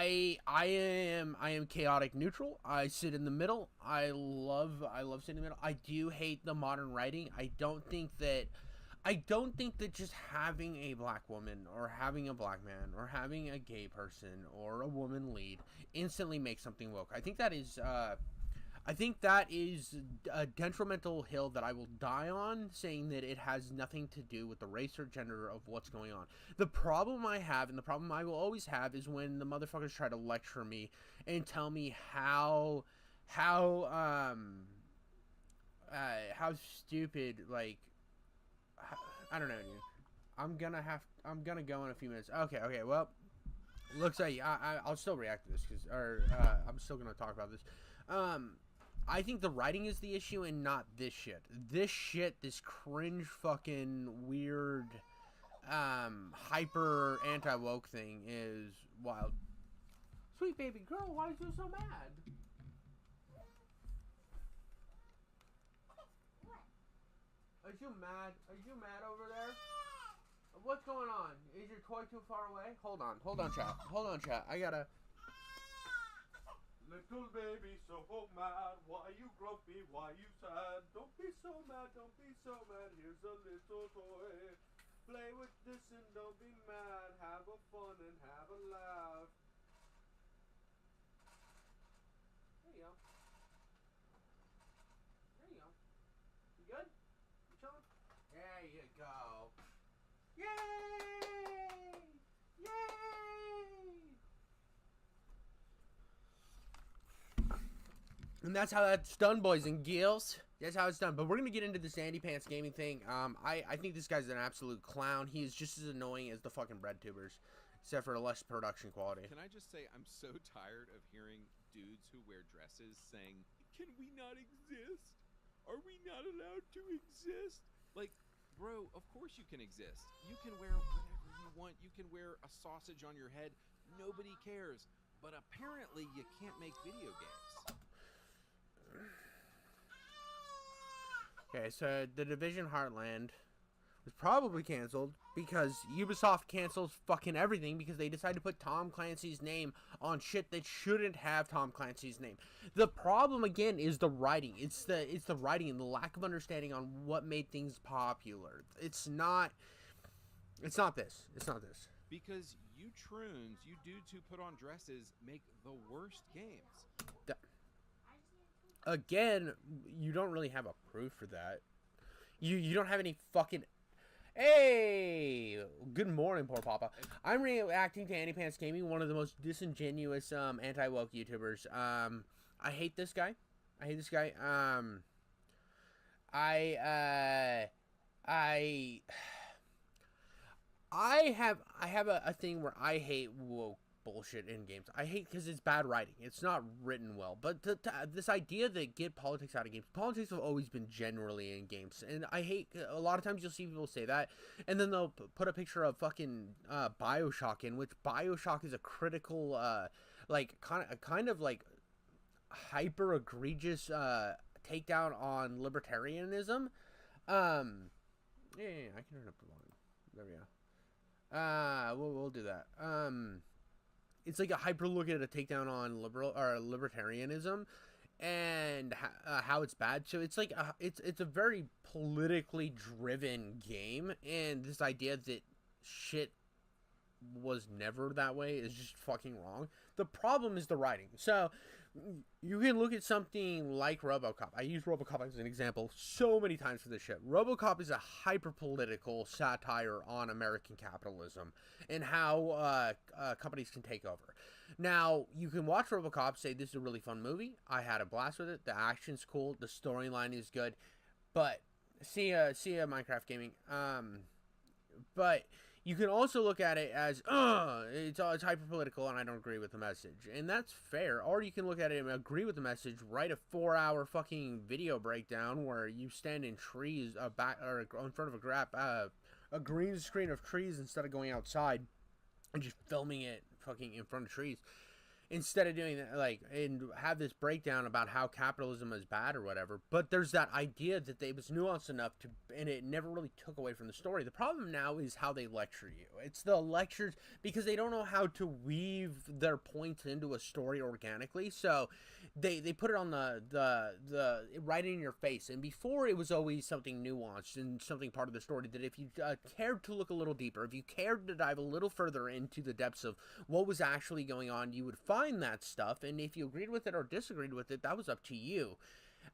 I am chaotic neutral. I sit in the middle. I love sitting in the middle. I do hate the modern writing. I don't think that just having a black woman or having a black man or having a gay person or a woman lead instantly makes something woke. I think that is a detrimental hill that I will die on, saying that it has nothing to do with the race or gender of what's going on. The problem I have, and the problem I will always have, is when the motherfuckers try to lecture me and tell me how stupid, like, I don't know, dude. I'm gonna go in a few minutes. Okay. Well, looks like I'll still react to this I'm still gonna talk about this. I think the writing is the issue and not this shit. This cringe fucking weird, hyper anti-woke thing is wild. Sweet baby girl, why are you so mad? Are you mad? Are you mad over there? What's going on? Is your toy too far away? Hold on, chat. I gotta... Little baby so mad, why you grumpy, why you sad? Don't be so mad, here's a little toy. Play with this and don't be mad, have a fun and have a laugh. There you go. You good? You chilling? There you go. Yay! And that's how that's done, boys and girls. That's how it's done. But we're going to get into this Andypants gaming thing. I think this guy's an absolute clown. He is just as annoying as the fucking bread tubers, except for less production quality. Can I just say I'm so tired of hearing dudes who wear dresses saying, "Can we not exist? Are we not allowed to exist?" Like, bro, of course you can exist. You can wear whatever you want. You can wear a sausage on your head. Nobody cares. But apparently you can't make video games. Okay, so The Division Heartland was probably canceled because Ubisoft cancels fucking everything because they decided to put Tom Clancy's name on shit that shouldn't have Tom Clancy's name. The problem again is the writing. It's the writing and the lack of understanding on what made things popular. It's not this. Because you troons, you dudes who put on dresses, make the worst games. Again, you don't really have a proof for that. You don't have any fucking... Hey! Good morning, poor papa. I'm reacting to Andypants Gaming, one of the most disingenuous anti-woke YouTubers. I hate this guy. I have a thing where I hate woke bullshit in games. I hate because it's bad writing. It's not written well. But this idea that get politics out of games. Politics have always been generally in games. And I hate, a lot of times you'll see people say that. And then they'll put a picture of fucking Bioshock in, which Bioshock is a critical, like, kind of like hyper egregious takedown on libertarianism. Yeah, I can turn up the volume. There we go. We'll do that. It's like a hyper look at a takedown on libertarianism and how it's bad. So it's like it's a very politically driven game, and this idea that shit was never that way is just fucking wrong. The problem is the writing. So you can look at something like RoboCop. I use RoboCop as an example so many times for this shit. RoboCop is a hyper-political satire on American capitalism and how companies can take over. Now, you can watch RoboCop, say this is a really fun movie. I had a blast with it. The action's cool. The storyline is good. But, see ya Minecraft Gaming. But you can also look at it as, it's hyper-political and I don't agree with the message. And that's fair. Or you can look at it and agree with the message, write a 4-hour fucking video breakdown where you stand in trees, in front of a green screen of trees instead of going outside and just filming it fucking in front of trees. instead of doing that, like, and have this breakdown about how capitalism is bad or whatever. But there's that idea that it was nuanced enough to, and it never really took away from the story. The problem now is how they lecture you. It's the lectures, because they don't know how to weave their points into a story organically. So they put it on the right in your face. And before, it was always something nuanced and something part of the story that if you cared to look a little deeper, if you cared to dive a little further into the depths of what was actually going on, you would find that stuff. And if you agreed with it or disagreed with it, that was up to you.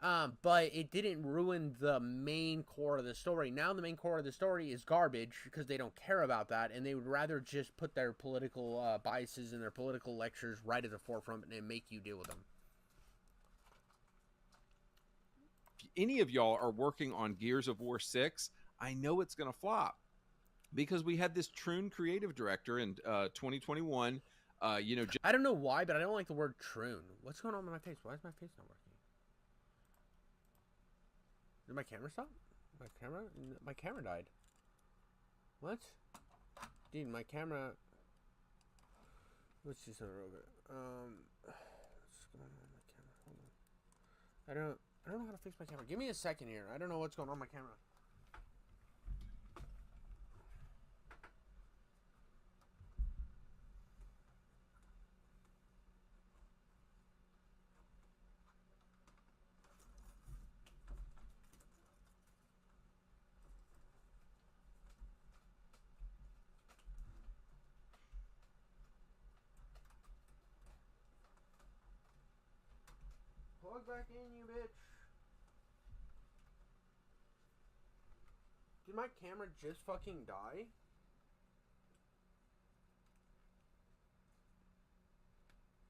But it didn't ruin the main core of the story. Now the main core of the story is garbage because they don't care about that, and they would rather just put their political biases and their political lectures right at the forefront and make you deal with them. If any of y'all are working on Gears of War 6, I know it's going to flop because we had this Troon creative director in 2021. I don't know why, but I don't like the word troon. What's going on with my face? Why is my face not working? Did my camera stop? My camera died. What? Dude, my camera. Let's see something real quick. What's going on with my camera? Hold on. I don't know how to fix my camera. Give me a second here. I don't know what's going on with my camera. Plug back in, you bitch. Did my camera just fucking die?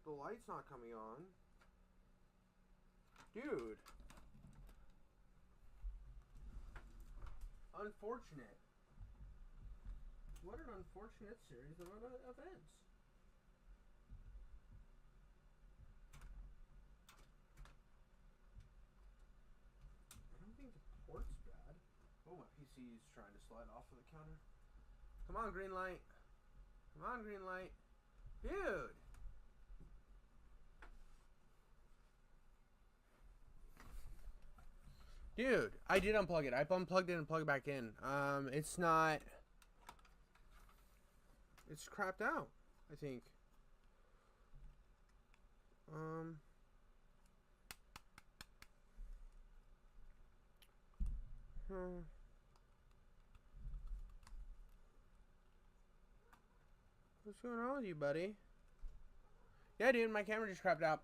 The light's not coming on. Dude. Unfortunate. What an unfortunate series of events. Port's bad. Oh, my PC is trying to slide off of the counter. Come on, green light. Come on, green light. Dude. Dude, I did unplug it. I unplugged it and plugged it back in. It's not. It's crapped out, I think. What's going on with you, buddy? Yeah, dude, my camera just crapped out.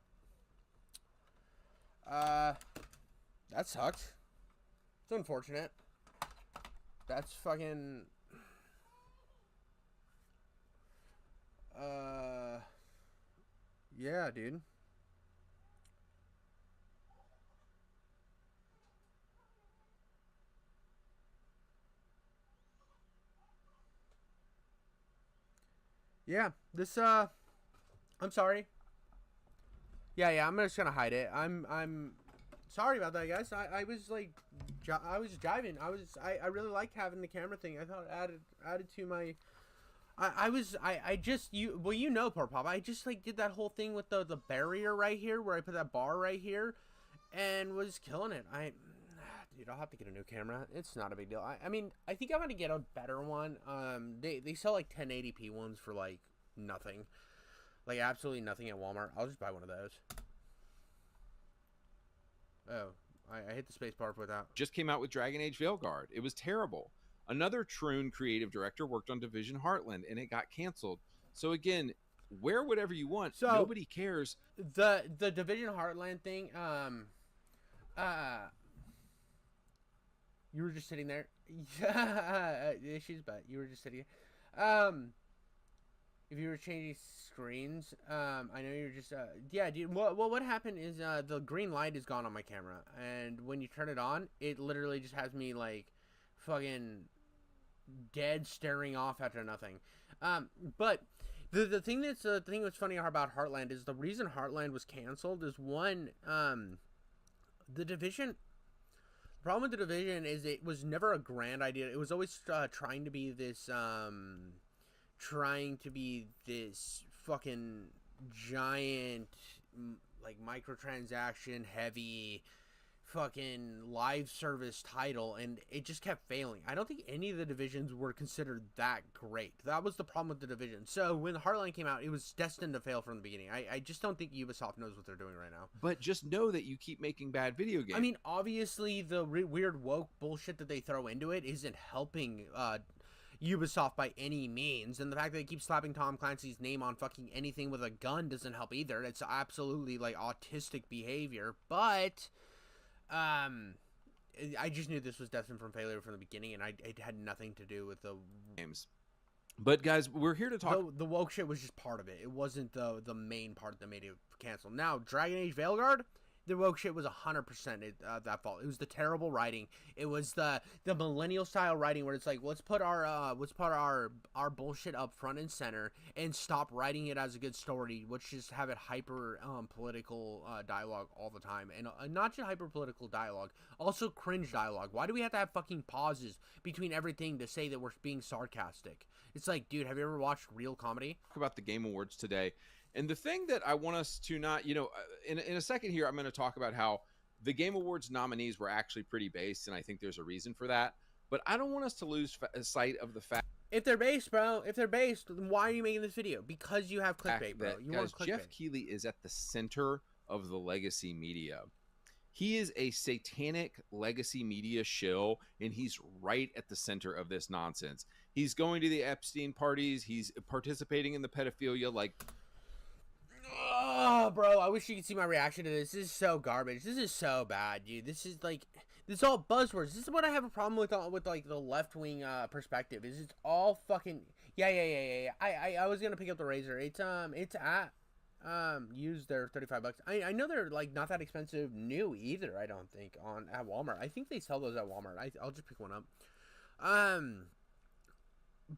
That sucked. It's unfortunate. That's fucking... Yeah, dude. Yeah, this, I'm sorry. Yeah, I'm just gonna hide it. I'm sorry about that, guys. I was, like, I was jiving. I really liked having the camera thing. I thought it added to my... I just, well, you know, poor Papa, I just, like, did that whole thing with the barrier right here, where I put that bar right here, and was killing it. Dude, I'll have to get a new camera. It's not a big deal. I mean, I think I'm gonna get a better one. They sell, like, 1080p ones for, like, nothing. Like, absolutely nothing at Walmart. I'll just buy one of those. Oh, I hit the space bar without. Just came out with Dragon Age Veilguard. It was terrible. Another Troon creative director worked on Division Heartland, and it got canceled. So again, wear whatever you want. So nobody cares. The Division Heartland thing, you were just sitting there. Yeah, she's but you were just sitting there. If you were changing screens, I know you're just, yeah, dude, what happened is, the green light is gone on my camera, and when you turn it on, it literally just has me, like, fucking dead staring off after nothing. But the thing that's funny about Heartland is the reason Heartland was canceled is one, the Division. The problem with the Division is it was never a grand idea. It was always trying to be this fucking giant, like microtransaction heavy fucking live service title, and it just kept failing. I don't think any of the divisions were considered that great. That was the problem with the division. So when Heartland came out, it was destined to fail from the beginning. I just don't think Ubisoft knows what they're doing right now. But just know that you keep making bad video games. I mean, obviously the weird woke bullshit that they throw into it isn't helping Ubisoft by any means, and the fact that they keep slapping Tom Clancy's name on fucking anything with a gun doesn't help either. It's absolutely like autistic behavior, but I just knew this was destined from failure from the beginning, and it had nothing to do with the games. But guys, we're here to talk. The woke shit was just part of it. It wasn't the main part that made it cancel. Now, Dragon Age Veilguard, the woke shit was 100% that fault. It was the terrible writing. It was the millennial style writing where it's like, let's put our bullshit up front and center and stop writing it as a good story. Let's just have it hyper political dialogue all the time, and not just hyper political dialogue, also cringe dialogue. Why do we have to have fucking pauses between everything to say that we're being sarcastic? It's like, dude, have you ever watched real comedy? Talk about the Game Awards today. And the thing that I want us to not, in a second here, I'm going to talk about how the Game Awards nominees were actually pretty based, and I think there's a reason for that. But I don't want us to lose sight of the fact. If they're based, bro, then why are you making this video? Because you have clickbait, bro. You want clickbait. Jeff Keighley is at the center of the legacy media. He is a satanic legacy media shill, and he's right at the center of this nonsense. He's going to the Epstein parties. He's participating in the pedophilia, like... Oh, bro, I wish you could see my reaction to this. This is so garbage. This is so bad, dude. This is all buzzwords. This is what I have a problem with like the left-wing perspective. Is it's all fucking yeah. I was gonna pick up the razor. It's at use their $35. I know they're like not that expensive new either. I don't think at Walmart. I think they sell those at Walmart. I'll just pick one up.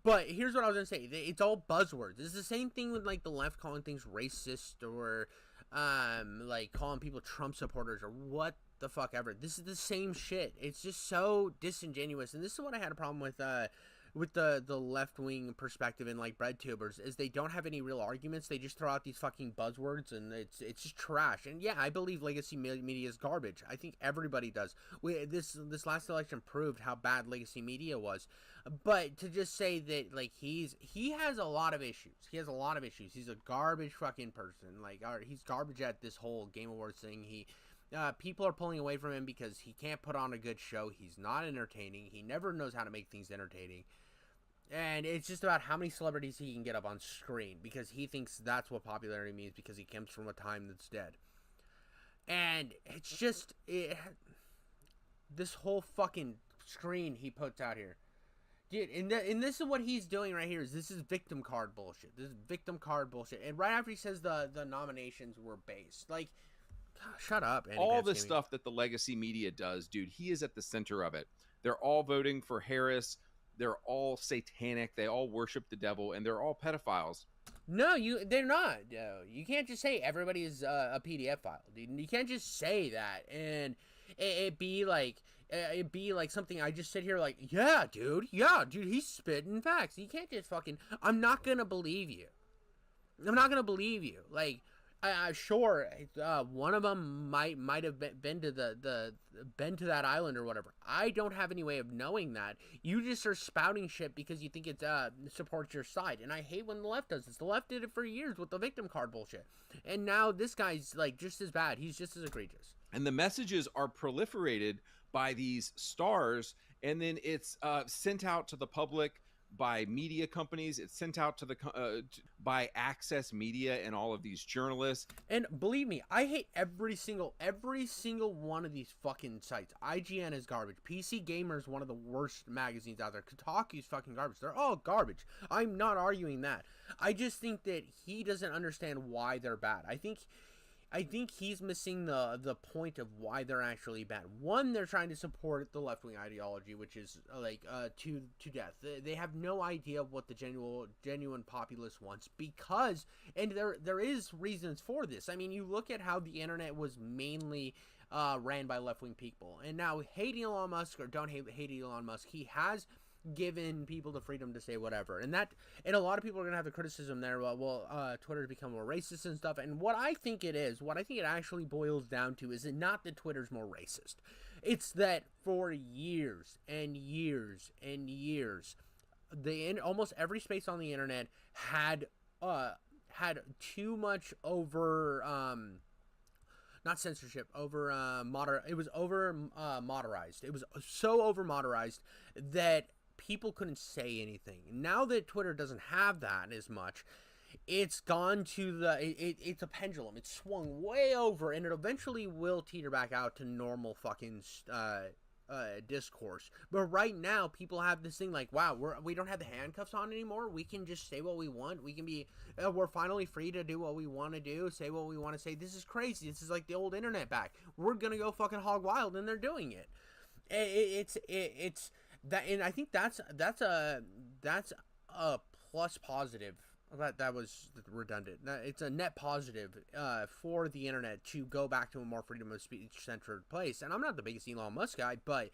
But here's what I was gonna say. It's all buzzwords. It's the same thing with like the left calling things racist or like calling people Trump supporters or what the fuck ever. This is the same shit. It's just so disingenuous. And this is what I had a problem with the left wing perspective in like bread tubers is they don't have any real arguments. They just throw out these fucking buzzwords and it's just trash. And yeah, I believe legacy media is garbage. I think everybody does. This last election proved how bad legacy media was. But to just say that like he has a lot of issues. He has a lot of issues. He's a garbage fucking person. Like he's garbage at this whole Game Awards thing. People are pulling away from him because he can't put on a good show. He's not entertaining. He never knows how to make things entertaining. And it's just about how many celebrities he can get up on screen because he thinks that's what popularity means because he comes from a time that's dead. And it's just this whole fucking screen he puts out here. Dude, and this is what he's doing right here. This is victim card bullshit. This is victim card bullshit. And right after he says the nominations were based. Like, shut up, Andy. All the stuff that the legacy media does, dude, he is at the center of it. They're all voting for Harris. They're all satanic. They all worship the devil, and they're all pedophiles. No, they're not. No, you can't just say everybody is a PDF file, dude. You can't just say that and it be like something I just sit here like, yeah, dude, he's spitting facts. You can't just fucking. I'm not gonna believe you. Like, sure, one of them might have been to to that island or whatever. I don't have any way of knowing that. You just are spouting shit because you think it supports your side, and I hate when the left does this. The left did it for years with the victim card bullshit, and now this guy's like just as bad. He's just as egregious. And the messages are proliferated by these stars, and then it's sent out to the public by media companies. It's sent out to by Access Media and all of these journalists. And believe me, I hate every single one of these fucking sites. IGN is garbage. PC Gamer is one of the worst magazines out there. Kotaku's fucking garbage. They're all garbage. I'm not arguing that. I just think that he doesn't understand why they're bad. I think he's missing the point of why they're actually bad. One, they're trying to support the left-wing ideology, which is like to death. They have no idea of what the genuine populace wants because, and there is reasons for this. I mean, you look at how the internet was mainly ran by left-wing people, and now hate Elon Musk or don't hate Elon Musk, he has given people the freedom to say whatever. And a lot of people are going to have the criticism there, Twitter's become more racist and stuff. And what I think it actually boils down to is not that Twitter's more racist. It's that for years and years and years, almost every space on the internet had too much over not censorship, over it was over modernized. It was so over modernized that people couldn't say anything. Now that Twitter doesn't have that as much, it's gone to it's a pendulum. It's swung way over, and it eventually will teeter back out to normal fucking discourse. But right now, people have this thing like, wow, we don't have the handcuffs on anymore. We can just say what we want. We can be, we're finally free to do what we want to do, say what we want to say. This is crazy. This is like the old internet back. We're gonna go fucking hog wild, and they're doing it. It's that, and I think that's a plus positive. That was redundant. It's a net positive for the internet to go back to a more freedom of speech centered place. And I'm not the biggest Elon Musk guy, but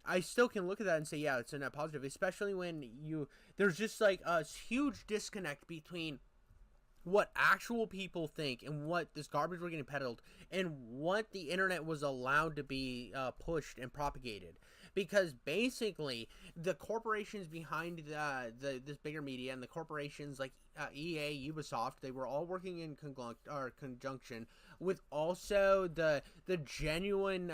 I still can look at that and say, yeah, it's a net positive, especially when there's just like a huge disconnect between what actual people think and what this garbage we're getting peddled and what the internet was allowed to be pushed and propagated. Because basically, the corporations behind this bigger media and the corporations like EA, Ubisoft, they were all working in conjunction with also the genuine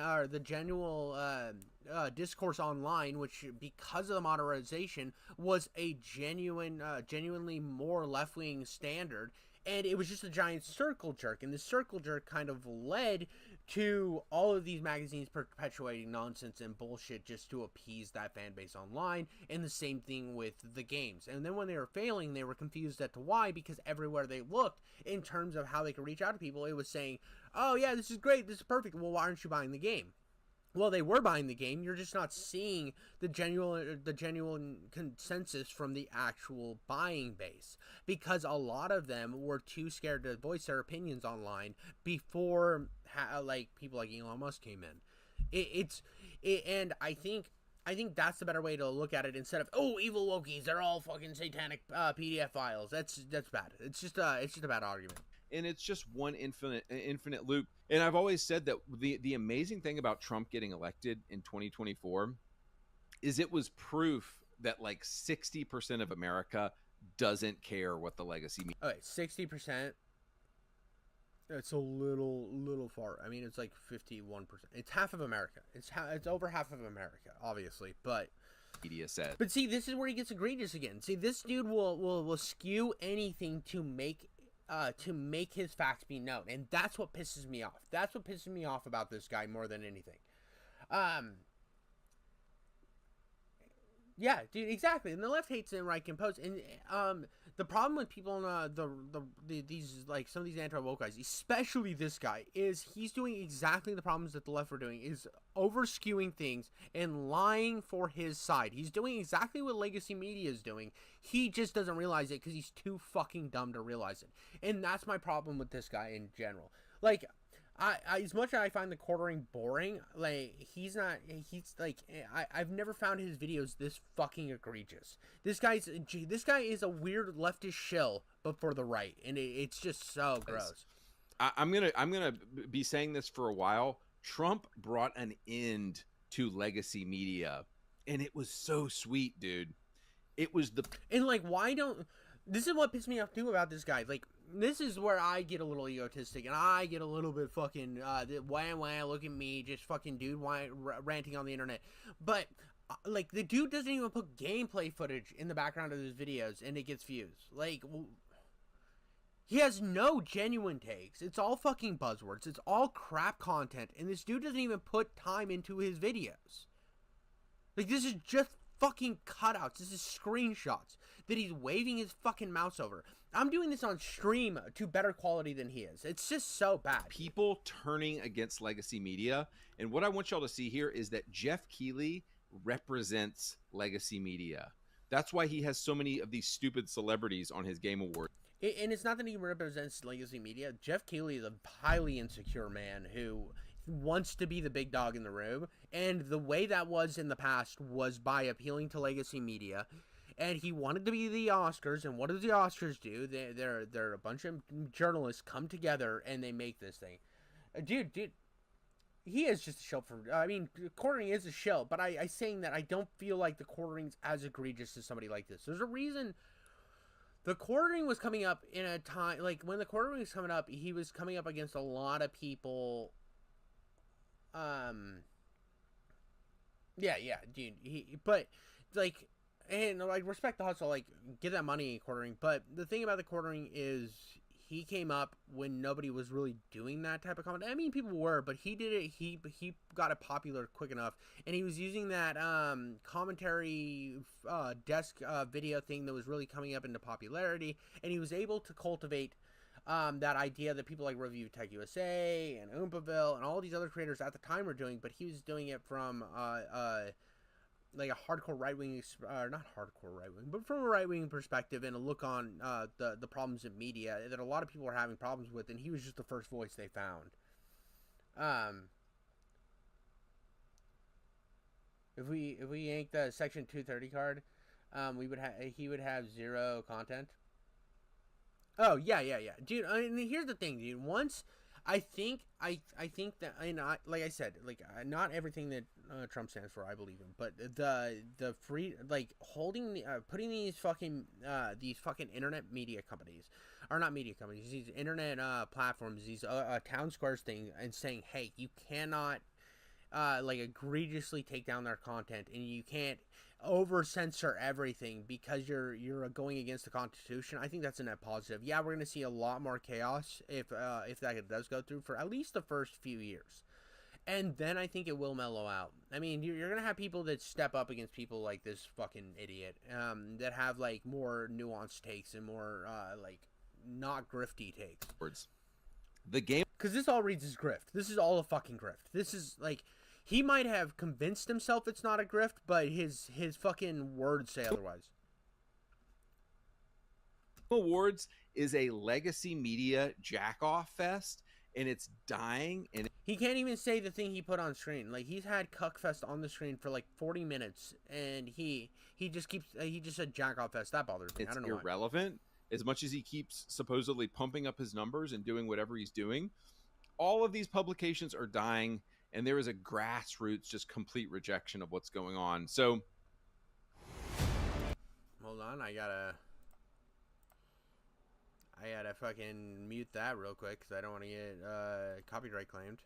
discourse online, which because of the modernization was a genuinely more left-wing standard. And it was just a giant circle jerk, and the circle jerk kind of led to all of these magazines perpetuating nonsense and bullshit just to appease that fan base online, and the same thing with the games. And then when they were failing, they were confused as to why, because everywhere they looked, in terms of how they could reach out to people, it was saying, oh yeah, this is great, this is perfect, well, why aren't you buying the game? Well, they were buying the game, you're just not seeing the genuine consensus from the actual buying base, because a lot of them were too scared to voice their opinions online before people like Elon Musk came in. And I think that's the better way to look at it, instead of, oh, evil wokies, they're all fucking satanic PDF files. That's bad. It's just a bad argument. And it's just one infinite loop. And I've always said that the amazing thing about Trump getting elected in 2024 is it was proof that like 60% of America doesn't care what the legacy means. Okay, 60%. It's a little far. I mean, it's like 51%. It's half of America. It's over half of America, obviously, but media said. But see, this is where he gets egregious again. See, this dude will skew anything to make his facts be known, and that's what pisses me off. That's what pisses me off about this guy more than anything. Yeah, dude, exactly. And the left hates him, right? Compose. And the problem with people in these like some of these anti-woke guys, especially this guy, is he's doing exactly the problems that the left were doing, is over skewing things and lying for his side. He's doing exactly what legacy media is doing. He just doesn't realize it because he's too fucking dumb to realize it. And that's my problem with this guy in general. Like, I as much as I find the quartering boring, like, I've never found his videos this fucking egregious. This guy is a weird leftist shill, but for the right, and it's just so gross. I'm gonna be saying this for a while. Trump brought an end to legacy media, and it was so sweet, dude. It was this is what pissed me off too about this guy. Like, this is where I get a little egotistic, and I get a little bit fucking, wah, look at me, just fucking dude ranting on the internet. But, like, the dude doesn't even put gameplay footage in the background of his videos, and it gets views. Like, he has no genuine takes. It's all fucking buzzwords. It's all crap content, and this dude doesn't even put time into his videos. Like, this is just fucking cutouts. This is screenshots that he's waving his fucking mouse over. I'm doing this on stream to better quality than he is. It's just so bad. People turning against legacy media. And what I want y'all to see here is that Jeff Keighley represents legacy media. That's why he has so many of these stupid celebrities on his Game Award. And it's not that he represents legacy media. Jeff Keighley is a highly insecure man who wants to be the big dog in the room, and the way that was in the past was by appealing to legacy media. And he wanted to be the Oscars, and what do the Oscars do? They're a bunch of journalists come together and they make this thing. Dude, he is just a show for. I mean, quartering is a show, but I saying that I don't feel like the quartering's as egregious as somebody like this. There's a reason. The quartering was coming up in a time like when the quartering was coming up, he was coming up against a lot of people. Yeah, dude. But like. And, like, respect the hustle, like, get that money quartering. But the thing about the quartering is he came up when nobody was really doing that type of comedy. I mean, people were, but he did it. He got it popular quick enough. And he was using that commentary desk video thing that was really coming up into popularity. And he was able to cultivate that idea that people like Review Tech USA and Oompaville and all these other creators at the time were doing. But he was doing it from... like a hardcore right-wing, not hardcore right-wing, but from a right-wing perspective and a look on the problems in media that a lot of people are having problems with, and he was just the first voice they found. If we yanked the Section 230 card, he would have 0 content. Oh, yeah. Dude, I mean, here's the thing, dude. Once... I think that, and like I said, like not everything that Trump stands for I believe in, but the free, like holding putting these fucking internet media companies, or not media companies, these internet platforms, these town squares thing, and saying, hey, you cannot like egregiously take down their content, and you can't over censor everything because you're going against the Constitution. I think that's a net positive. Yeah, we're gonna see a lot more chaos if that does go through for at least the first few years, and then I think it will mellow out. I mean, you're gonna have people that step up against people like this fucking idiot, that have like more nuanced takes and more like not grifty takes. The game, because this all reads as grift. This is all a fucking grift. This is like. He might have convinced himself it's not a grift, but his fucking words say otherwise. Awards is a legacy media jack-off fest, and it's dying. And he can't even say the thing he put on screen. Like, he's had Cuckfest on the screen for like 40 minutes, and he just said jack-off fest. That bothers me. I don't know why. It's irrelevant. As much as he keeps supposedly pumping up his numbers and doing whatever he's doing, all of these publications are dying. And there is a grassroots, just complete rejection of what's going on. So, hold on, I gotta fucking mute that real quick because I don't want to get copyright claimed.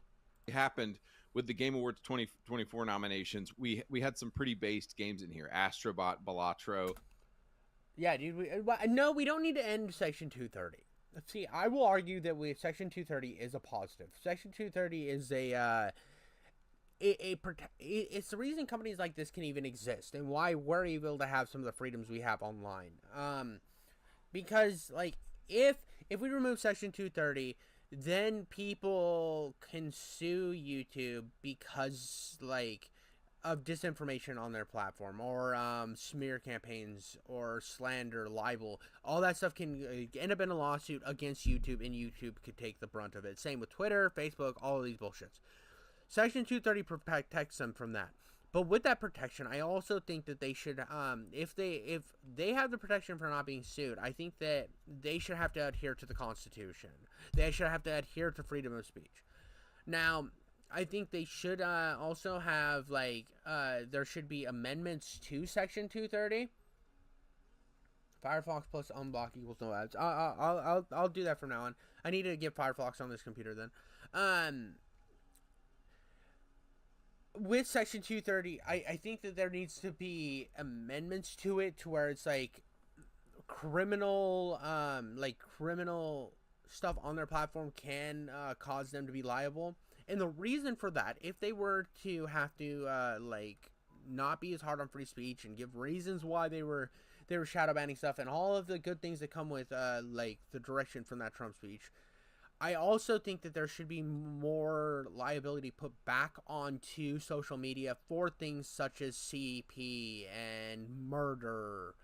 It happened with the Game Awards 2024 nominations. We had some pretty based games in here. Astrobot, Balatro. Yeah, dude. We don't need to end Section 230. See, I will argue that Section 230 is a positive. Section 230 is it's the reason companies like this can even exist and why we're able to have some of the freedoms we have online. Because like if we remove Section 230, then people can sue YouTube because like of disinformation on their platform, or smear campaigns, or slander, libel. All that stuff can end up in a lawsuit against YouTube, and YouTube could take the brunt of it. Same with Twitter, Facebook, all of these bullshits. Section 230 protects them from that. But with that protection, I also think that they should, if they have the protection for not being sued, I think that they should have to adhere to the Constitution. They should have to adhere to freedom of speech. Now, I think they should also have, like, there should be amendments to Section 230. Firefox plus unblock equals no ads. I'll do that from now on. I need to get Firefox on this computer then. With Section 230, I think that there needs to be amendments to it to where it's like criminal stuff on their platform can cause them to be liable. And the reason for that, if they were to have to not be as hard on free speech and give reasons why they were shadow banning stuff and all of the good things that come with like the direction from that Trump speech, I also think that there should be more liability put back onto social media for things such as CP and murder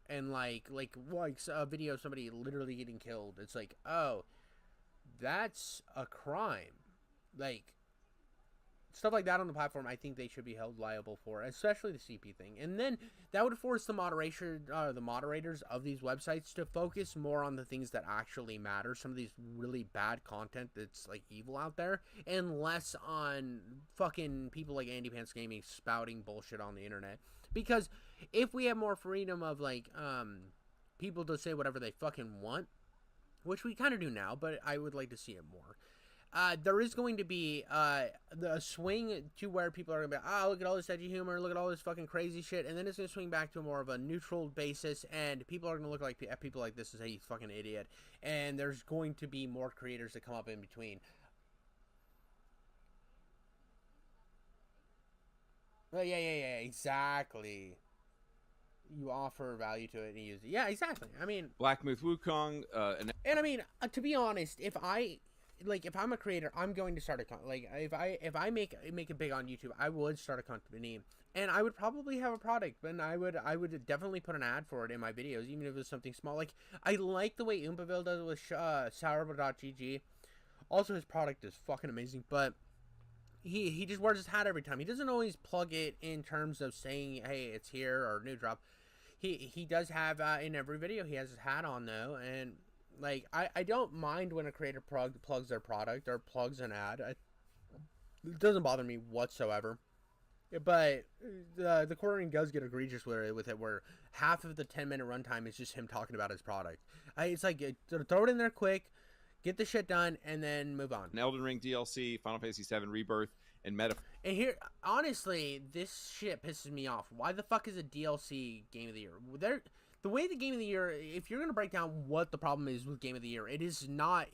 and like a video of somebody literally getting killed. It's like, oh, that's a crime. Like, stuff like that on the platform, I think they should be held liable for, especially the CP thing. And then that would force the moderators of these websites to focus more on the things that actually matter, some of these really bad content that's like evil out there, and less on fucking people like Andypants Gaming spouting bullshit on the internet. Because if we have more freedom of like people to say whatever they fucking want, which we kind of do now, but I would like to see it more. There is going to be the swing to where people are going to be, look at all this edgy humor, look at all this fucking crazy shit, and then it's going to swing back to more of a neutral basis, and people are going to look like at people like this and say, you fucking idiot, and there's going to be more creators that come up in between. Yeah, exactly. You offer value to it and you use it. Yeah, exactly. I mean, Blackmouth Wukong, and I mean, to be honest, if I'm a creator, I'm going to start a like if I make it big on YouTube, I would start a company, and I would probably have a product, and I would definitely put an ad for it in my videos, even if it was something small. Like I like the way Oompaville does it with Sourable.gg. Also, his product is fucking amazing, but he just wears his hat every time. He doesn't always plug it in terms of saying, hey, it's here or new drop. He does have in every video he has his hat on though, and like I don't mind when a creator plugs their product or plugs an ad. It doesn't bother me whatsoever. But the quartering does get egregious with it, where half of the 10-minute runtime is just him talking about his product. It's like throw it in there quick, get the shit done, and then move on. An Elden Ring DLC, Final Fantasy VII Rebirth, and Meta. And here, honestly, this shit pisses me off. Why the fuck is a DLC Game of the Year? The way the Game of the Year, if you're gonna break down what the problem is with Game of the Year, it is not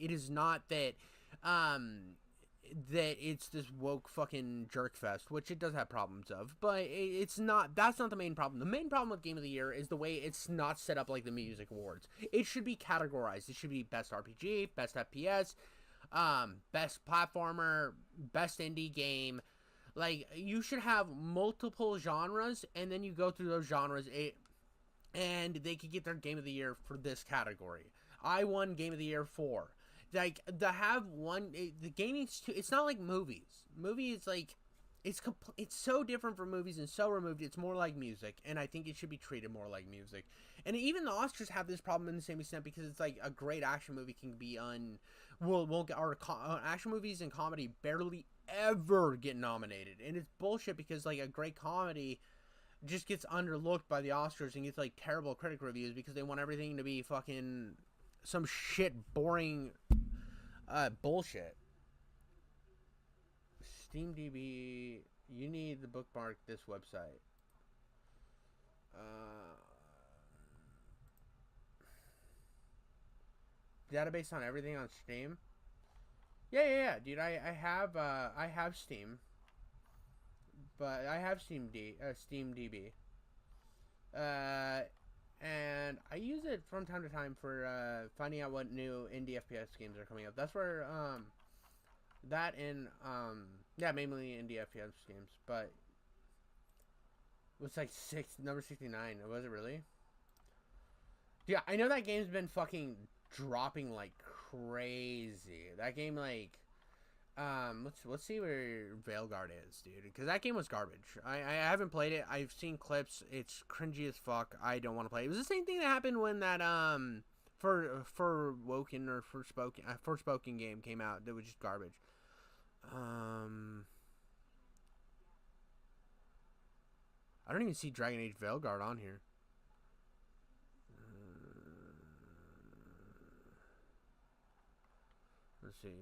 that that it's this woke fucking jerk fest, which it does have problems of, but it's not. That's not the main problem. The main problem with Game of the Year is the way it's not set up like the music awards. It should be categorized. It should be best RPG, best FPS, best platformer, best indie game. Like, you should have multiple genres, and then you go through those genres, and they could get their Game of the Year for this category. I won Game of the Year for. Like, to have one, the gaming's too, it's not like movies. Movies, like, it's so different from movies and so removed. It's more like music, and I think it should be treated more like music. And even the Oscars have this problem in the same extent, because it's like a great action movie can be action movies and comedy barely ever get nominated, and it's bullshit, because like a great comedy just gets underlooked by the Oscars and gets like terrible critic reviews because they want everything to be fucking some shit boring bullshit. SteamDB, you need to bookmark this website. Database on everything on Steam. Yeah, dude. I have Steam, but I have SteamDB. And I use it from time to time for finding out what new indie FPS games are coming up. That's where that and mainly indie FPS games. But it was like number 69. Was it really? Yeah, I know that game's been fucking dropping like crazy. That game, like, let's see where Veilguard is, dude, because that game was garbage. I haven't played it. I've seen clips. It's cringy as fuck. I don't want to play it. It was the same thing that happened when that for Woken or Forspoken game came out. That was just garbage. I don't even see Dragon Age Veilguard on here. Let's see.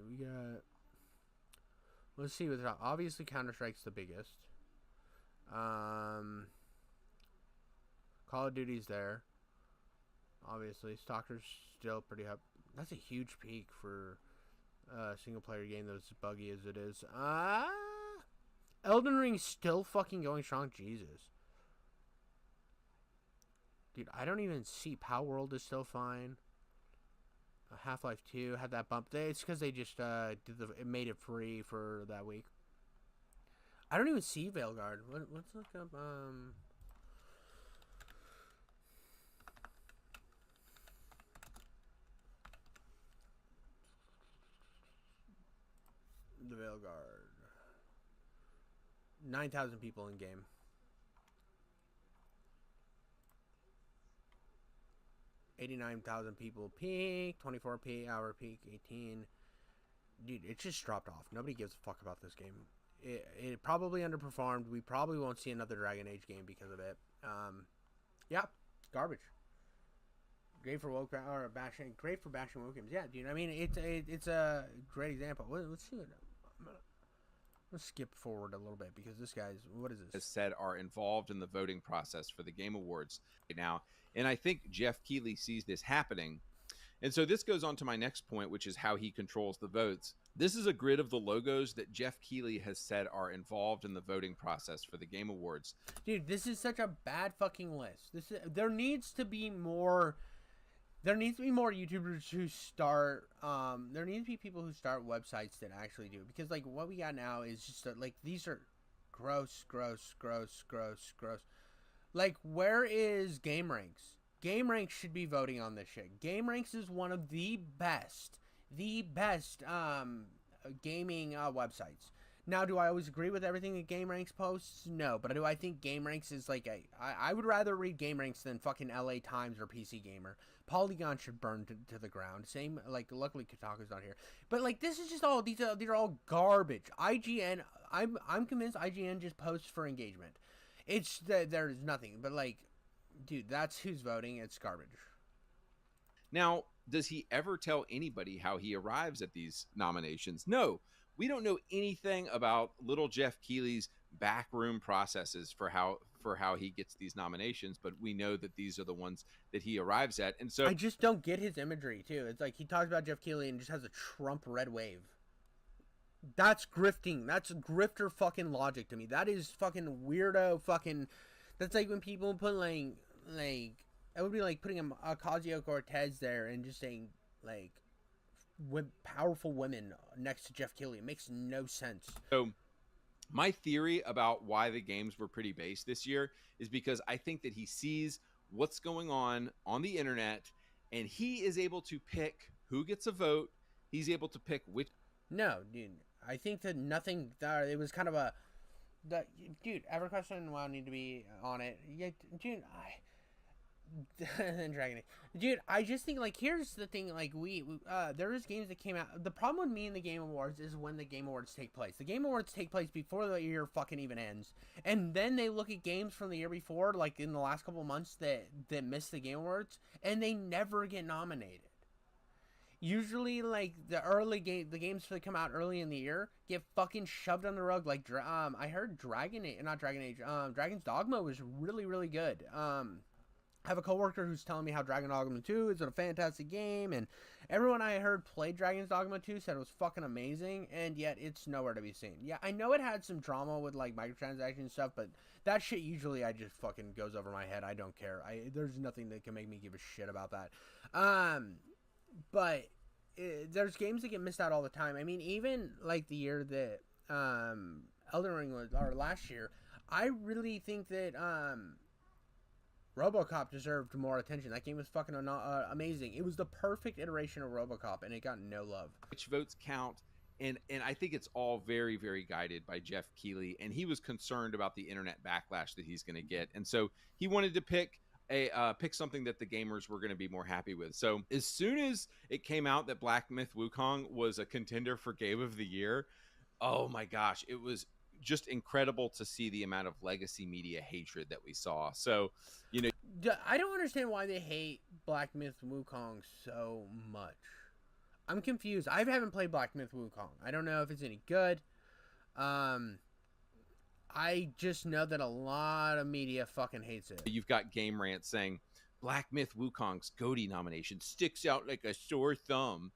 Let's see. Obviously, Counter-Strike's the biggest. Call of Duty's there. Obviously, Stalker's still pretty up. That's a huge peak for a single-player game that's as buggy as it is. Elden Ring's still fucking going strong. Jesus. Dude, I don't even see Power World is still fine. Half-Life 2 had that bump. It's because they just it made it free for that week. I don't even see Veilguard. Let's look up the Veilguard. 9,000 people in game. $89,000 people peak, 24 hour peak, 18. Dude, it just dropped off. Nobody gives a fuck about this game. It probably underperformed. We probably won't see another Dragon Age game because of it. Yeah, garbage. Great for woke or bashing. Great for bashing woke games. Yeah, dude. I mean, it's a great example. Let's see it. Let's skip forward a little bit because this guy's, what is this? As said, are involved in the voting process for the Game Awards now, and I think Jeff Keighley sees this happening. And so this goes on to my next point, which is how he controls the votes. This is a grid of the logos that Jeff Keighley has said are involved in the voting process for the Game Awards. Dude, this is such a bad fucking list. There needs to be more YouTubers who start, there needs to be people who start websites that actually do it. Because, like, what we got now is just, like, these are gross. Like, where is Game Ranks? Game Ranks should be voting on this shit. Game Ranks is one of the best gaming websites. Now, do I always agree with everything that Game Ranks posts? No, but do I think Game Ranks is like I would rather read Game Ranks than fucking LA Times or PC Gamer. Polygon should burn to the ground. Same, like, luckily Kotaku's not here. But, like, this is just all, these are all garbage. IGN, I'm convinced IGN just posts for engagement. It's that there's nothing, but, like, dude, that's who's voting. It's garbage. Now, does he ever tell anybody how he arrives at these nominations? No. We don't know anything about little Jeff Keighley's backroom processes for how he gets these nominations, but we know that these are the ones that he arrives at. And so I just don't get his imagery too. It's like he talks about Jeff Keighley and just has a Trump red wave. That's grifting. That's grifter fucking logic to me. That is fucking weirdo fucking. That's like when people put like it would be like putting a Ocasio-Cortez there and just saying like powerful women next to Jeff Keighley. It makes no sense. So my theory about why the games were pretty base this year is because I think that he sees what's going on the internet and he is able to pick who gets a vote. He's able to pick which. No, dude. I think that nothing. It was kind of a. Dude, EverQuest and WoW need to be on it. Yeah, dude. Dragon Age. Dude, I just think, like, here's the thing, like, there is games that came out. The problem with me in the Game Awards is when the Game Awards take place. The Game Awards take place before the year fucking even ends. And then they look at games from the year before, like, in the last couple of months that missed the Game Awards, and they never get nominated. Usually, like, the games that come out early in the year get fucking shoved on the rug. Like, I heard Dragon's Dogma was really, really good. I have a coworker who's telling me how Dragon Dogma 2 is a fantastic game, and everyone I heard play Dragon's Dogma 2 said it was fucking amazing, and yet it's nowhere to be seen. Yeah, I know it had some drama with, like, microtransactions and stuff, but that shit usually I just fucking goes over my head. I don't care. There's nothing that can make me give a shit about that. But there's games that get missed out all the time. I mean, even, like, the year that Elden Ring was, or last year, I really think that RoboCop deserved more attention. That game was fucking amazing. It was the perfect iteration of RoboCop, and it got no love. Which votes count, and I think it's all very, very guided by Jeff Keighley, and he was concerned about the internet backlash that he's going to get, and so he wanted to pick something that the gamers were going to be more happy with. So as soon as it came out that Black Myth Wukong was a contender for Game of the Year, oh my gosh, it was just incredible to see the amount of legacy media hatred that we saw. So, you know, I don't understand why they hate Black Myth Wukong so much. I'm confused. I haven't played Black Myth Wukong. I don't know if it's any good. I just know that a lot of media fucking hates it. You've got Game Rant saying Black Myth Wukong's GOTY nomination sticks out like a sore thumb.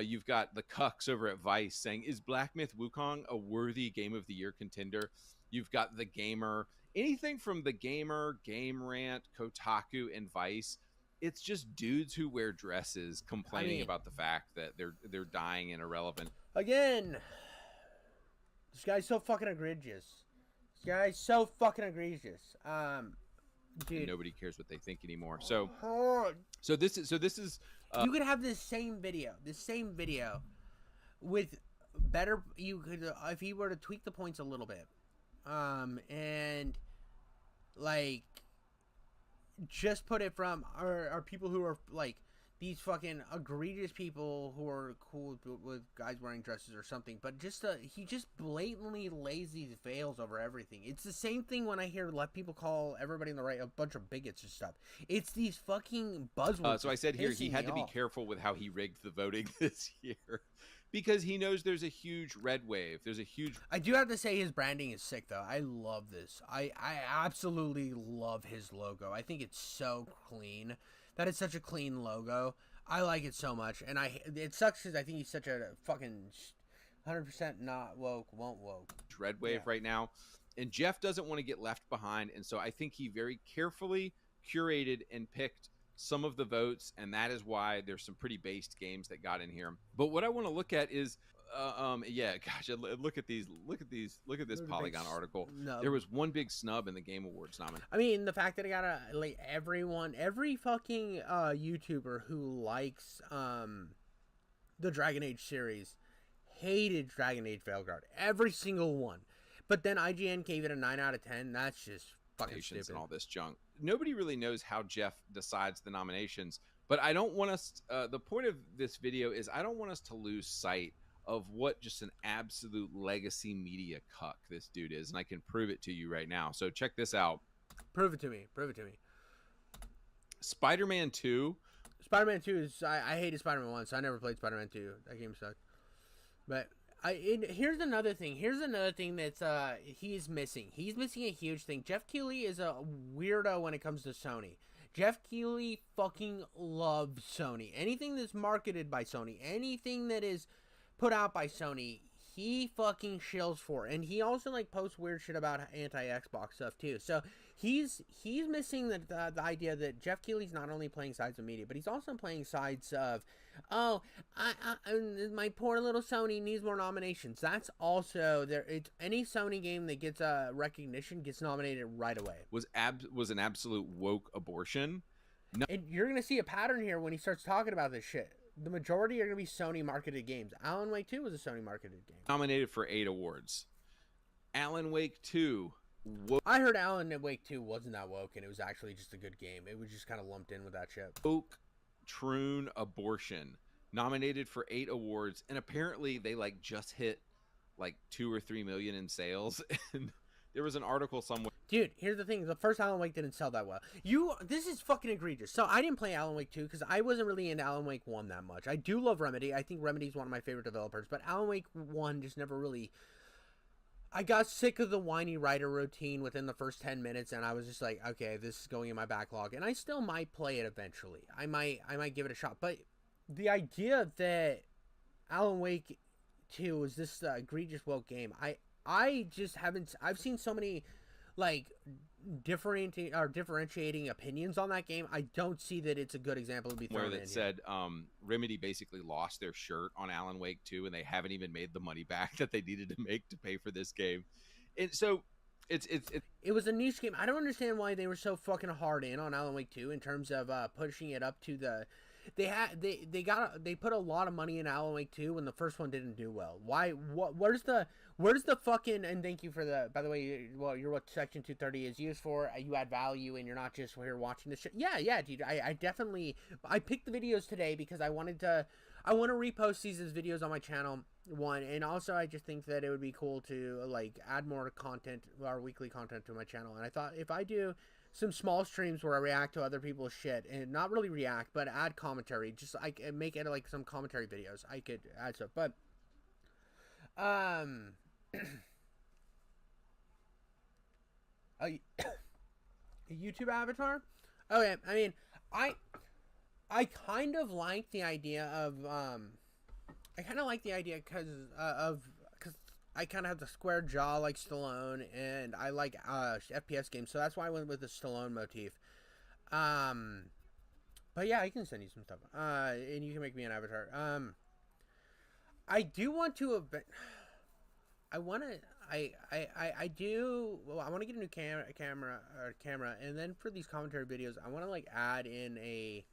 You've got the Cucks over at Vice saying, is Black Myth Wukong a worthy Game of the Year contender? You've got The Gamer. Anything from The Gamer, Game Rant, Kotaku, and Vice, it's just dudes who wear dresses complaining about the fact that they're dying and irrelevant. Again, this guy's so fucking egregious. Dude. And nobody cares what they think anymore. So this is you could have this same video with better. You could if he were to tweak the points a little bit. And like just put it from are people who are like these fucking egregious people who are cool with guys wearing dresses or something, but just he just blatantly lays these veils over everything. It's the same thing when I hear left people call everybody on the right a bunch of bigots and stuff. It's these fucking buzzwords. So I said here he had to be careful with how he rigged the voting this year. Because he knows there's a huge red wave. There's a huge... I do have to say his branding is sick, though. I love this. I absolutely love his logo. I think it's so clean. That is such a clean logo. I like it so much. And it sucks because I think he's such a fucking 100% not woke, won't woke. Red wave right now. And Jeff doesn't want to get left behind. And so I think he very carefully curated and picked some of the votes, and that is why there's some pretty based games that got in here. But what I want to look at is look at this Polygon article. No. There was one big snub in the Game Awards nomination. I mean, the fact that it got every fucking YouTuber who likes the Dragon Age series hated Dragon Age Veilguard, every single one. But then IGN gave it a 9 out of 10. That's just fucking stupid. And all this junk. Nobody really knows how Jeff decides the nominations, but I don't want us the point of this video is I don't want us to lose sight of what just an absolute legacy media cuck this dude is, and I can prove it to you right now. So check this out. Prove it to me. Spider-Man 2. Spider-Man 2 is I hated Spider-Man 1, so I never played Spider-Man 2. That game sucked. But here's another thing. That's he's missing. He's missing a huge thing. Jeff Keighley is a weirdo when it comes to Sony. Jeff Keighley fucking loves Sony. Anything that's marketed by Sony, anything that is put out by Sony, he fucking shills for. And he also like posts weird shit about anti-Xbox stuff too. So he's missing the idea that Jeff Keighley's not only playing sides of media, but he's also playing sides of, oh, my poor little Sony needs more nominations. That's also there. It's any Sony game that gets recognition gets nominated right away. Was an absolute woke abortion. No. And you're gonna see a pattern here when he starts talking about this shit. The majority are gonna be Sony marketed games. Alan Wake 2 was a Sony marketed game. Nominated for 8 awards. Alan Wake 2. I heard Alan Wake 2 wasn't that woke, and it was actually just a good game. It was just kind of lumped in with that shit. Woke Troon abortion. Nominated for 8 awards, and apparently they like just hit like 2 or 3 million in sales. And there was an article somewhere. Dude, here's the thing. The first Alan Wake didn't sell that well. This is fucking egregious. So I didn't play Alan Wake 2 because I wasn't really into Alan Wake 1 that much. I do love Remedy. I think Remedy's one of my favorite developers, but Alan Wake 1 just never really... I got sick of the whiny writer routine within the first 10 minutes, and I was just like, okay, this is going in my backlog, and I still might play it eventually. I might give it a shot, but the idea that Alan Wake 2 is this egregious woke game, I just haven't... I've seen so many, like, differentiating opinions on that game. I don't see that it's a good example to be thrown in here. Where that said Remedy basically lost their shirt on Alan Wake 2, and they haven't even made the money back that they needed to make to pay for this game. And so it was a niche game. I don't understand why they were so fucking hard in on Alan Wake 2 in terms of pushing it up to the... They put a lot of money in Alan Wake 2 when the first one didn't do well. Why? Where's the fucking... And thank you for the... By the way, well, you're what Section 230 is used for. You add value, and you're not just here watching this shit. Yeah, dude. I definitely... I picked the videos today because I want to repost these as videos on my channel. One, and also I just think that it would be cool to like add more content, our weekly content to my channel. And I thought if I do some small streams where I react to other people's shit, and not really react, but add commentary, just like make it like some commentary videos, I could add stuff. But a YouTube avatar? Okay, I mean, I kind of like the idea of because I kind of have the square jaw like Stallone, and I like FPS games, so that's why I went with the Stallone motif. But yeah, I can send you some stuff, and you can make me an avatar. I do want to. I want to. I do. Well, I want to get a new camera, and then for these commentary videos, I want to like add in a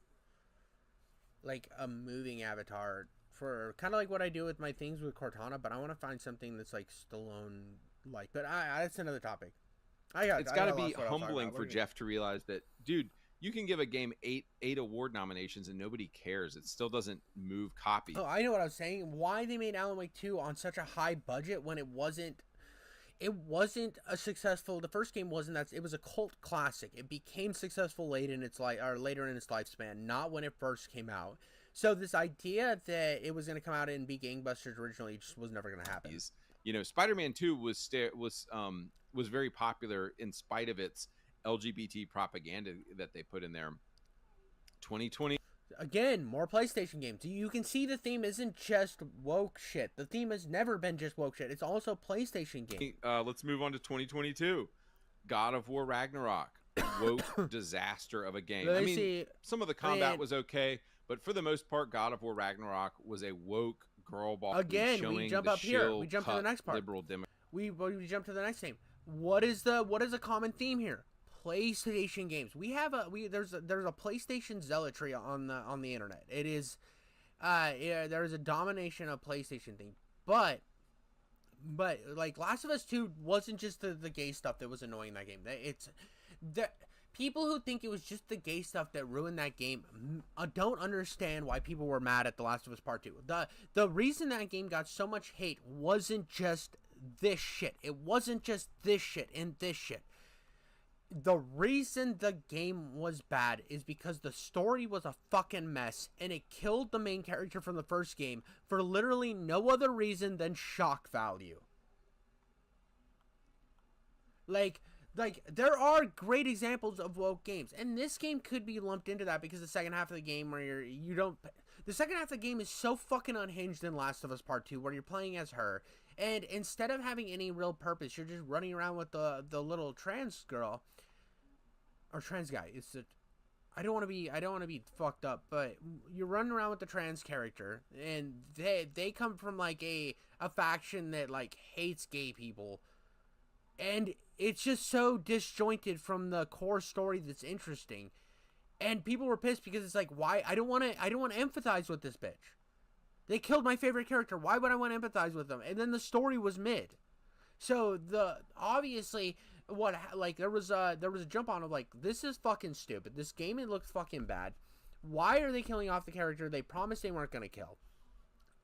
moving avatar. For kind of like what I do with my things with Cortana, but I want to find something that's like Stallone like. But that's another topic. It's got to be lots what I was talking humbling about. for Jeff to realize that, dude, you can give a game eight award nominations and nobody cares. It still doesn't move copy. Oh, I know what I was saying. Why they made Alan Wake 2 on such a high budget when it wasn't a successful. The first game wasn't that. It was a cult classic. It became successful later in its lifespan, not when it first came out. So this idea that it was going to come out and be gangbusters originally just was never going to happen. You know, Spider-Man 2 was very popular in spite of its LGBT propaganda that they put in there. 2020. Again, more PlayStation games. You can see the theme isn't just woke shit. The theme has never been just woke shit. It's also PlayStation games. Let's move on to 2022. God of War Ragnarok. Woke disaster of a game. I mean, some of the combat was okay, but for the most part, God of War Ragnarok was a woke girl ball. Again, we jump up here. We jump to the next part. We jump to the next thing. What is a common theme here? PlayStation games. There's a PlayStation zealotry on the internet. It is there is a domination of PlayStation thing. But like Last of Us 2 wasn't just the gay stuff that was annoying in that game. It's the people who think it was just the gay stuff that ruined that game don't understand why people were mad at The Last of Us Part 2. The reason that game got so much hate wasn't just this shit. It wasn't just this shit and this shit. The reason the game was bad is because the story was a fucking mess and it killed the main character from the first game for literally no other reason than shock value. Like there are great examples of woke games, and this game could be lumped into that because the second half of the game where the second half of the game is so fucking unhinged in Last of Us Part 2 where you're playing as her, and instead of having any real purpose, you're just running around with the little trans girl or trans guy. I don't want to be fucked up, but you're running around with the trans character, and they come from like a faction that like hates gay people. And it's just so disjointed from the core story that's interesting. And people were pissed because it's like, why? I don't want to empathize with this bitch. They killed my favorite character. Why would I want to empathize with them? And then the story was mid. So obviously there was a jump on of like, this is fucking stupid. This game, it looks fucking bad. Why are they killing off the character they promised they weren't going to kill?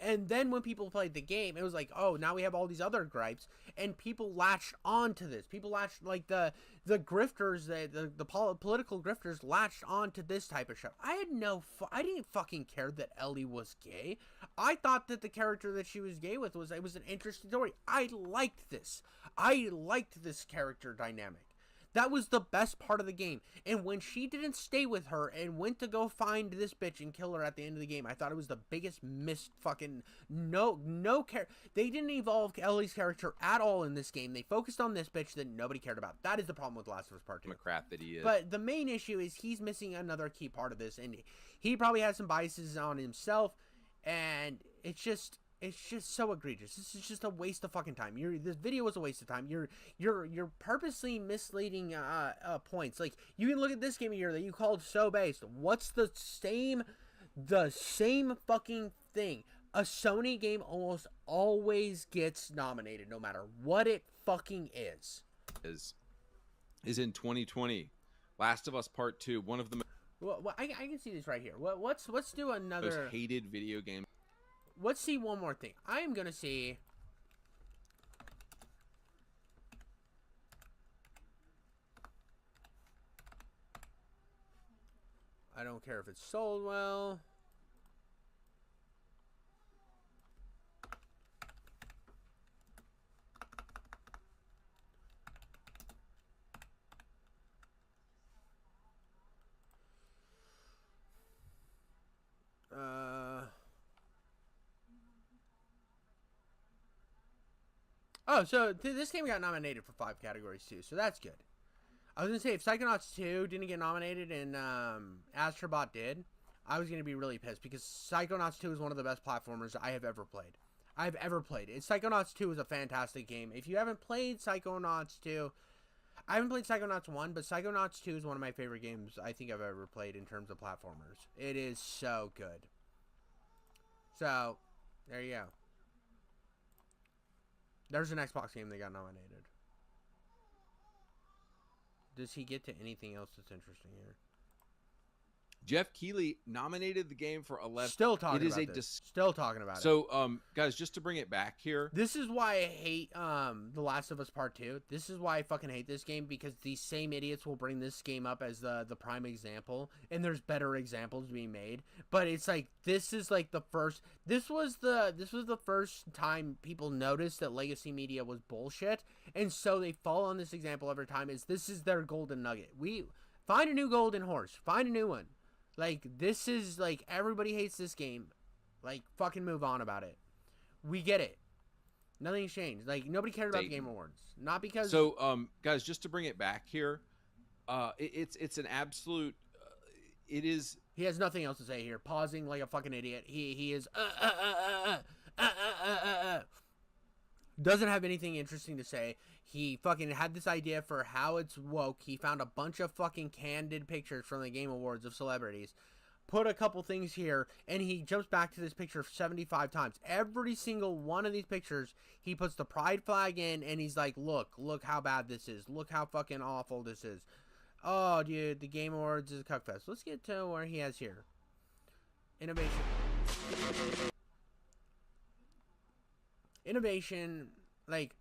And then when people played the game, it was like, oh, now we have all these other gripes, and people latched onto this. People latched, like the grifters, the political grifters latched onto this type of show. I didn't fucking care that Ellie was gay. I thought that the character that she was gay with was an interesting story. I liked this. I liked this character dynamic. That was the best part of the game. And when she didn't stay with her and went to go find this bitch and kill her at the end of the game, I thought it was the biggest missed fucking they didn't evolve Ellie's character at all in this game. They focused on this bitch that nobody cared about. That is the problem with Last of Us Part 2. Crap that he is. But the main issue is he's missing another key part of this, and he probably has some biases on himself, and it's just so egregious. This is just a waste of fucking time. This video was a waste of time. You're purposely misleading points. Like, you can look at this game here that you called so based. What's the same fucking thing? A Sony game almost always gets nominated, no matter what it fucking is. Is in 2020, Last of Us Part 2, one of the well, I can see this right here. Let's do another most hated video game. Let's see one more thing. I am going to see... I don't care if it's sold well. Oh, so this game got nominated for 5 categories too, so that's good. I was going to say, if Psychonauts 2 didn't get nominated and Astrobot did, I was going to be really pissed, because Psychonauts 2 is one of the best platformers I have ever played. Psychonauts 2 is a fantastic game. If you haven't played Psychonauts 2, I haven't played Psychonauts 1, but Psychonauts 2 is one of my favorite games I think I've ever played in terms of platformers. It is so good. So, there you go. There's an Xbox game that got nominated. Does he get to anything else that's interesting here? Jeff Keighley nominated the game for 11. Still talking about this. Still talking about it. So, guys, just to bring it back here. This is why I hate The Last of Us Part 2. This is why I fucking hate this game, because these same idiots will bring this game up as the prime example, and there's better examples being made. But it's like, this is like the first... This was the first time people noticed that legacy media was bullshit, and so they fall on this example every time. This is their golden nugget. Find a new golden horse. Find a new one. Like, this is, like, everybody hates this game. Like, fucking move on about it. We get it. Nothing's changed. Like, nobody cared about the Game Awards. Not because... So, guys, just to bring it back here, it's an absolute... it is... He has nothing else to say here. Pausing like a fucking idiot. He is... Doesn't have anything interesting to say. He fucking had this idea for how it's woke. He found a bunch of fucking candid pictures from the Game Awards of celebrities. Put a couple things here, and he jumps back to this picture 75 times. Every single one of these pictures, he puts the pride flag in, and he's like, look how bad this is. Look how fucking awful this is. Oh, dude, the Game Awards is a cuckfest. Let's get to where he has here. Innovation. Innovation, like...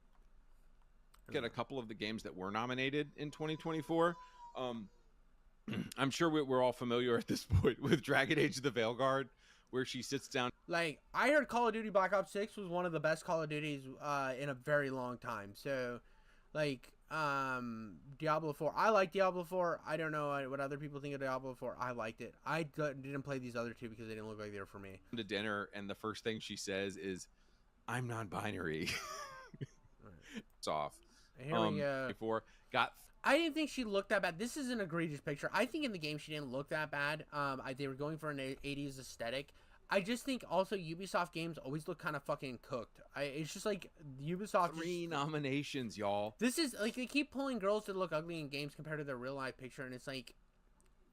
At a couple of the games that were nominated in 2024. I'm sure we're all familiar at this point with Dragon Age the Veilguard, where she sits down. Like, I heard Call of Duty Black Ops 6 was one of the best Call of Duties in a very long time. So, like, Diablo 4. I like Diablo 4. I don't know what other people think of Diablo 4. I liked it. I didn't play these other two because they didn't look like they were for me. To dinner, and the first thing she says is, "I'm non-binary." It's off. Here we go. Before I didn't think she looked that bad. This is an egregious picture. I think in the game she didn't look that bad. They were going for an 80s aesthetic. I just think also Ubisoft games always look kind of fucking cooked. It's just like Ubisoft. 3 nominations, y'all. This is like, they keep pulling girls that look ugly in games compared to their real life picture, and it's like,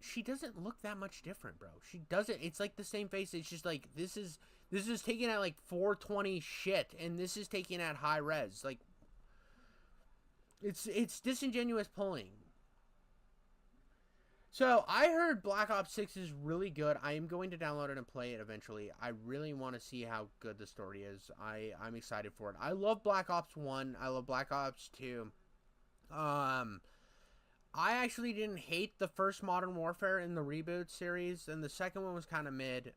she doesn't look that much different, bro. She doesn't. It's like the same face. It's just like, this is taken at like 420 shit, and this is taken at high res. Like, it's disingenuous pulling. So I heard Black Ops 6 is really good. I am going to download it and play it eventually. I really want to see how good the story is. I'm excited for it. I love Black Ops 1. I love Black Ops 2. I actually didn't hate the first Modern Warfare in the reboot series, and the second one was kind of mid.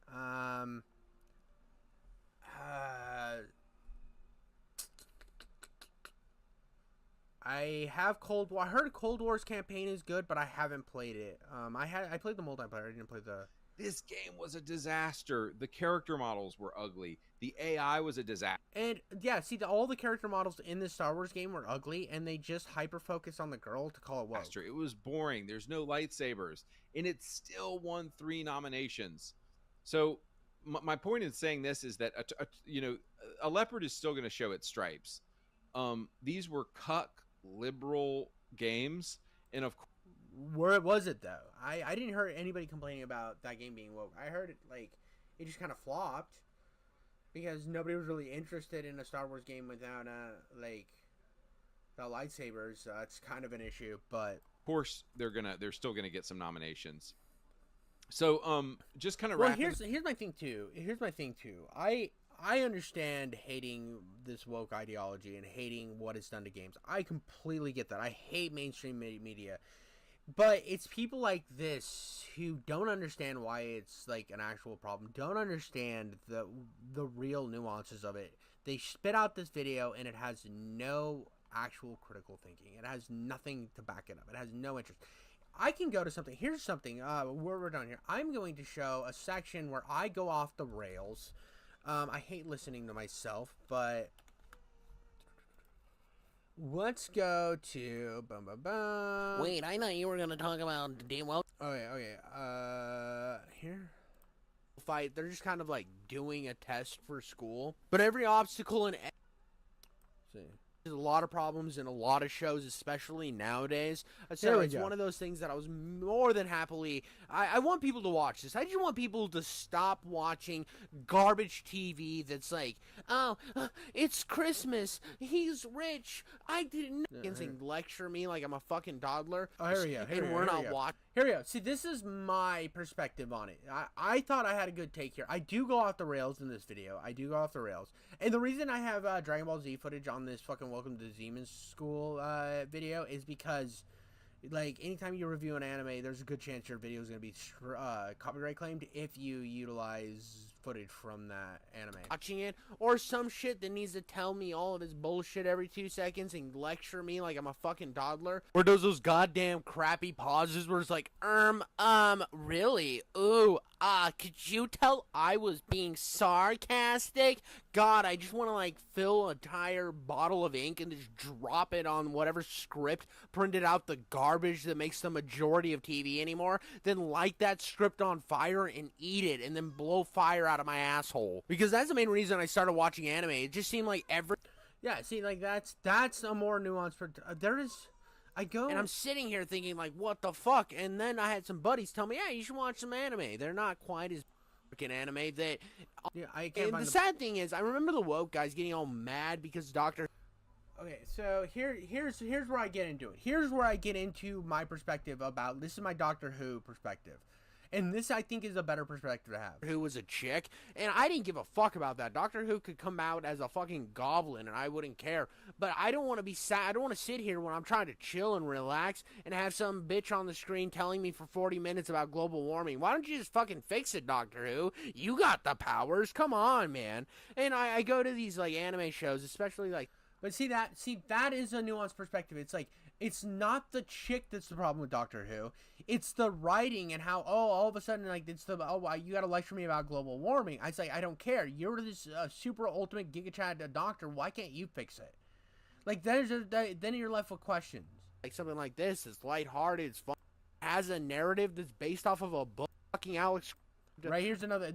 I have Cold War. I heard Cold War's campaign is good, but I haven't played it. I played the multiplayer. I didn't play the... This game was a disaster. The character models were ugly. The AI was a disaster. And yeah, see, all the character models in this Star Wars game were ugly, and they just hyper-focus on the girl to call it woke. It was boring. There's no lightsabers, and it still won 3 nominations. So my point in saying this is that a leopard is still going to show its stripes. These were cuck liberal games, and of course, where was it though? I didn't hear anybody complaining about that game being woke. I heard it like it just kind of flopped because nobody was really interested in a Star Wars game without without lightsabers. It's kind of an issue, but of course they're still gonna get some nominations. So just kind of here's my thing too. I understand hating this woke ideology and hating what it's done to games. I completely get that. I hate mainstream media. But it's people like this who don't understand why it's like an actual problem, don't understand the real nuances of it. They spit out this video and it has no actual critical thinking. It has nothing to back it up. It has no interest. I can go to something. Here's something where we're done here. I'm going to show a section where I go off the rails. I hate listening to myself, but let's go to Wait, I thought you were gonna talk about well. Okay. Here. Fight. They're just kind of like doing a test for school, but every obstacle and see. There's a lot of problems in a lot of shows, especially nowadays. There So we it's go. one of those things that I was more than happily. I want people to watch this. I just want people to stop watching garbage TV that's like, oh, it's Christmas. He's rich. I didn't. And lecture me like I'm a fucking toddler. Oh, here we go. And we're not watching. Here we go. See, this is my perspective on it. I thought I had a good take here. I do go off the rails in this video. I do go off the rails. And the reason I have Dragon Ball Z footage on this fucking Welcome to Demon's School video is because, like, anytime you review an anime, there's a good chance your video is going to be copyright claimed if you utilize footage from that anime. Watching it, or some shit that needs to tell me all of his bullshit every 2 seconds and lecture me like I'm a fucking toddler. Or does those goddamn crappy pauses where it's like, really? Ooh, could you tell I was being sarcastic? God, I just want to, like, fill an entire bottle of ink and just drop it on whatever script printed out the garbage that makes the majority of TV anymore, then light that script on fire and eat it, and then blow fire out of my asshole. Because that's the main reason I started watching anime. It just seemed like yeah, see, like, that's a more nuanced, and I'm sitting here thinking, like, what the fuck? And then I had some buddies tell me, yeah, you should watch some anime. They're not quite as freaking anime that. Yeah, I can't. And the sad thing is, I remember the woke guys getting all mad because Doctor. Okay, so here's where I get into it. Here's where I get into my perspective about this. Is my Doctor Who perspective. And this, I think, is a better perspective to have. Who was a chick, and I didn't give a fuck about that. Doctor Who could come out as a fucking goblin, and I wouldn't care. But I don't want to be sad. I don't want to sit here when I'm trying to chill and relax and have some bitch on the screen telling me for 40 minutes about global warming. Why don't you just fucking fix it, Doctor Who? You got the powers. Come on, man. And I go to these, like, anime shows, especially, like... But see, that is a nuanced perspective. It's like, it's not the chick that's the problem with Doctor Who. It's the writing and how, all of a sudden, like, it's the, you gotta lecture me about global warming. I say, I don't care. You're this super ultimate Giga Chad doctor. Why can't you fix it? Like, then you're left with questions. Like, something like this is lighthearted, it's fun, has a narrative that's based off of a book. Fucking Alex. Right, here's another.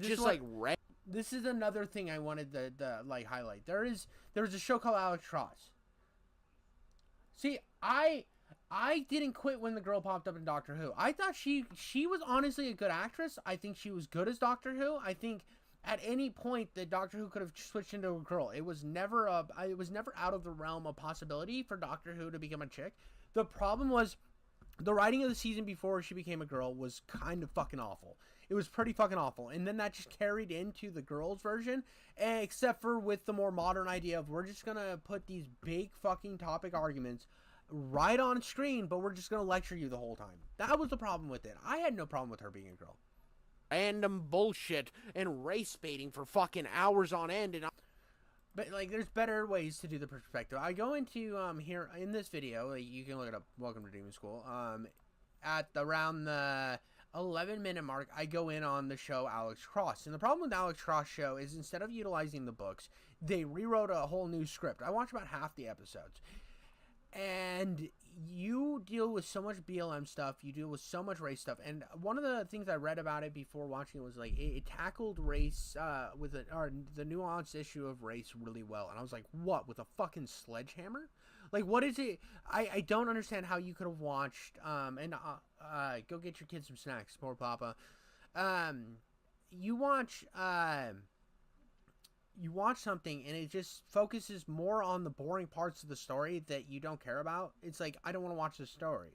This is another thing I wanted to like, highlight. There was a show called Alex Cross. See, I didn't quit when the girl popped up in Doctor Who. I thought she was honestly a good actress. I think she was good as Doctor Who. I think at any point that Doctor Who could have switched into a girl. It was never out of the realm of possibility for Doctor Who to become a chick. The problem was the writing of the season before she became a girl was kind of fucking awful. It was pretty fucking awful. And then that just carried into the girls' version, except for with the more modern idea of we're just going to put these big fucking topic arguments right on screen, but we're just going to lecture you the whole time. That was the problem with it. I had no problem with her being a girl. Random bullshit and race baiting for fucking hours on end. But, like, there's better ways to do the perspective. I go into, here in this video, like, you can look it up, Welcome to Demon School, at around the 11-minute mark, I go in on the show Alex Cross. And the problem with the Alex Cross show is instead of utilizing the books, they rewrote a whole new script. I watched about half the episodes. And you deal with so much BLM stuff, you deal with so much race stuff. And one of the things I read about it before watching it was, like, it tackled race or the nuanced issue of race really well. And I was like, what, with a fucking sledgehammer? Like, what is it? I don't understand how you could have watched, go get your kids some snacks, poor Papa. You watch something and it just focuses more on the boring parts of the story that you don't care about. It's like, I don't want to watch the story.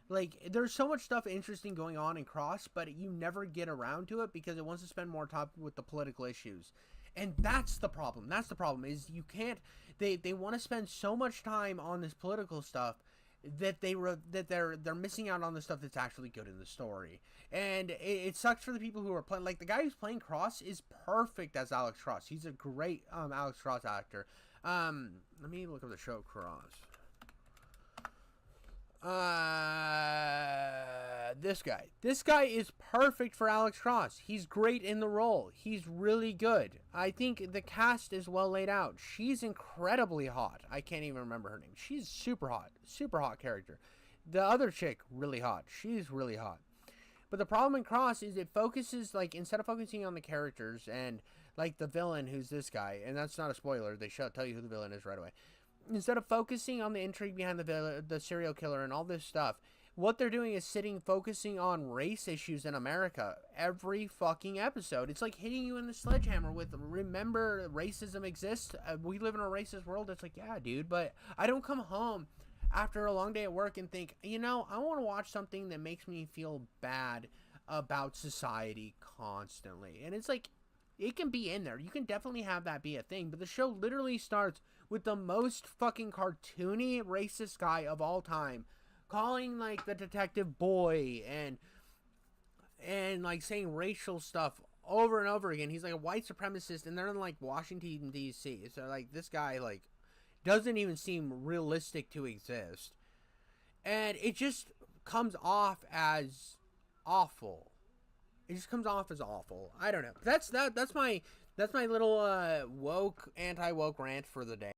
Like, there's so much stuff interesting going on in Cross, but you never get around to it because it wants to spend more time with the political issues. And that's the problem. That's the problem, is you can't, they want to spend so much time on this political stuff that they're missing out on the stuff that's actually good in the story. And it sucks for the people who are playing, like, the guy who's playing Cross is perfect as Alex Cross. He's a great Alex Cross actor. Let me look up the show Cross. This guy is perfect for Alex Cross. He's great in the role. He's really good. I think the cast is well laid out. She's incredibly hot. I can't even remember her name. She's super hot character. The other chick, really hot. She's really hot. But the problem in Cross is it focuses, like, instead of focusing on the characters and, like, the villain, who's this guy, and that's not a spoiler, they tell you who the villain is right away. instead of focusing on the intrigue behind the serial killer and all this stuff, what they're doing is focusing on race issues in America every fucking episode. It's like hitting you in the sledgehammer with, remember racism exists? We live in a racist world. It's like, yeah, dude, but I don't come home after a long day at work and think, I want to watch something that makes me feel bad about society constantly. And it's like, it can be in there. You can definitely have that be a thing, but the show literally starts with the most fucking cartoony racist guy of all time calling like the detective boy and like saying racial stuff over and over again. He's like a white supremacist, and they're in like Washington D.C. So like this guy like doesn't even seem realistic to exist, and it just comes off as awful. It just comes off as awful. I don't know. That's my little woke anti-woke rant for the day.